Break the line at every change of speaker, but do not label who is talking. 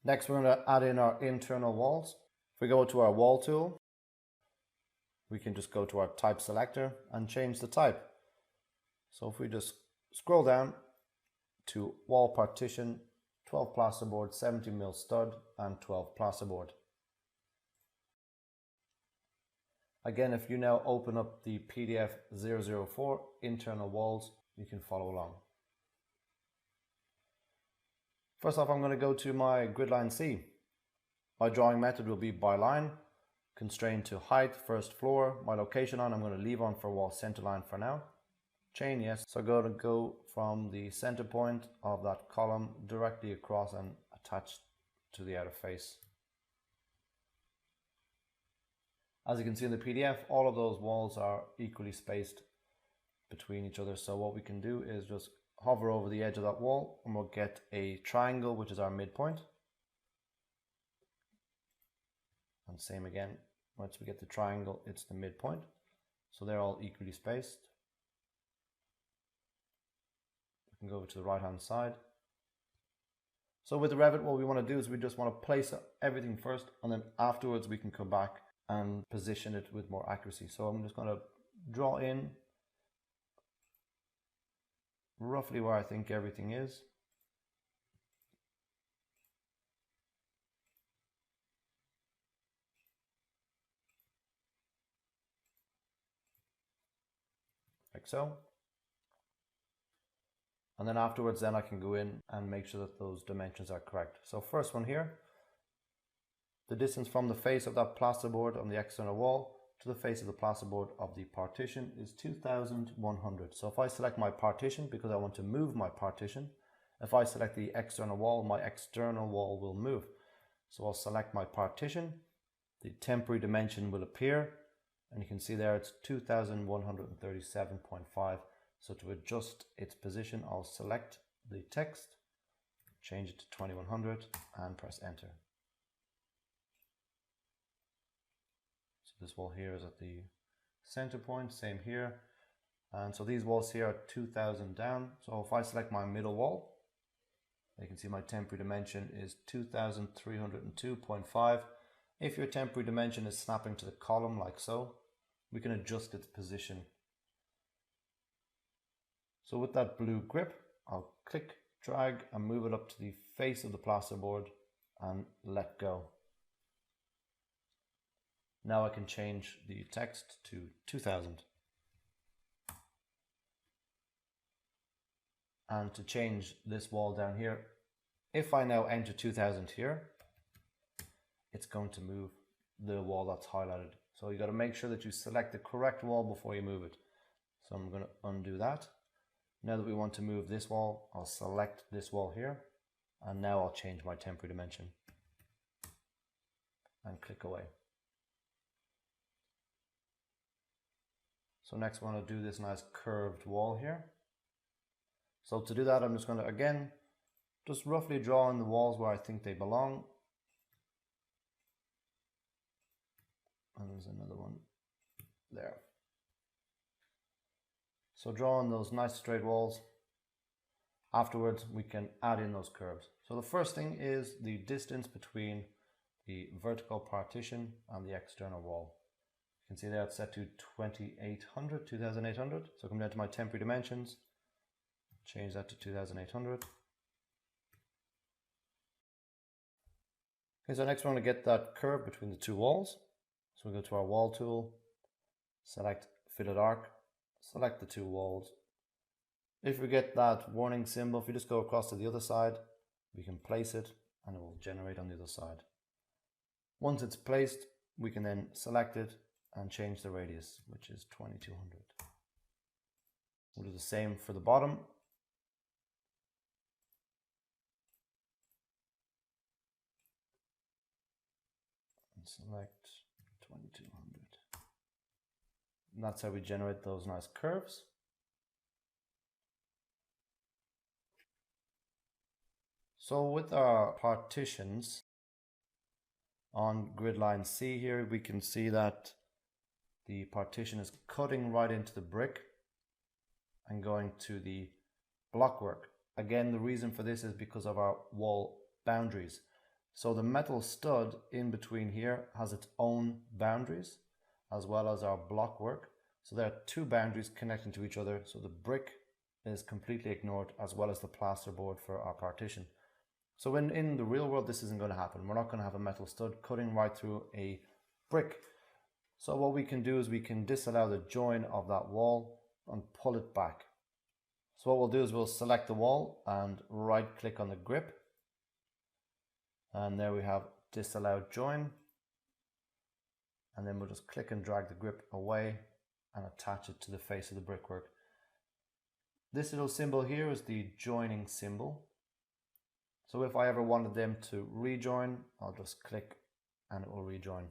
Next, we're going to add in our internal walls. If we go to our wall tool, we can just go to our type selector and change the type. So if we just scroll down to wall partition, 12 plasterboard, 70mm stud and 12 plasterboard. Again, if you now open up the PDF 004 internal walls, you can follow along. First off, I'm going to go to my grid line C. My drawing method will be by line, constrained to height, first floor. My location on, I'm going to leave on for wall center line for now. Chain, yes. So I'm going to go from the center point of that column directly across and attach to the outer face. As you can see in the PDF, all of those walls are equally spaced between each other. So what we can do is just hover over the edge of that wall and we'll get a triangle, which is our midpoint. And same again, once we get the triangle, it's the midpoint. So they're all equally spaced. We can go over to the right hand side. So with the Revit, what we want to do is we just want to place everything first, and then afterwards we can come back and position it with more accuracy. So I'm just going to draw in roughly where I think everything is. Like so. And then afterwards I can go in and make sure that those dimensions are correct. So first one here, the distance from the face of that plasterboard on the external wall to the face of the plasterboard of the partition is 2100. So if I select my partition, because I want to move my partition, if I select the external wall, my external wall will move. So I'll select my partition, the temporary dimension will appear, and you can see there it's 2137.5. So to adjust its position, I'll select the text, change it to 2100 and press enter. So this wall here is at the center point, same here. And so these walls here are 2000 down. So if I select my middle wall, you can see my temporary dimension is 2302.5. If your temporary dimension is snapping to the column like so, we can adjust its position. So with that blue grip, I'll click, drag and move it up to the face of the plasterboard and let go. Now I can change the text to 2000. And to change this wall down here, if I now enter 2000 here, it's going to move the wall that's highlighted. So you got to make sure that you select the correct wall before you move it. So I'm going to undo that. Now that we want to move this wall, I'll select this wall here, and now I'll change my temporary dimension and click away. So next I want to do this nice curved wall here. So to do that, I'm just going to again just roughly draw in the walls where I think they belong. And there's another one there. So draw in those nice straight walls. Afterwards, we can add in those curves. So the first thing is the distance between the vertical partition and the external wall. You can see there it's set to 2800. So come down to my temporary dimensions, change that to 2800. Okay, so next we want to get that curve between the two walls. So we go to our wall tool, select fitted arc, select the two walls. If we get that warning symbol, if we just go across to the other side, we can place it and it will generate on the other side. Once it's placed, we can then select it and change the radius, which is 2200. We'll do the same for the bottom. And select 2200. And that's how we generate those nice curves. So with our partitions on grid line C here, we can see that the partition is cutting right into the brick and going to the blockwork. Again, the reason for this is because of our wall boundaries. So the metal stud in between here has its own boundaries as well as our block work. So there are two boundaries connecting to each other. So the brick is completely ignored as well as the plasterboard for our partition. So in the real world, this isn't going to happen. We're not going to have a metal stud cutting right through a brick. So what we can do is we can disallow the join of that wall and pull it back. So what we'll do is we'll select the wall and right click on the grip. And there we have disallowed join. And then we'll just click and drag the grip away and attach it to the face of the brickwork. This little symbol here is the joining symbol. So if I ever wanted them to rejoin, I'll just click and it will rejoin.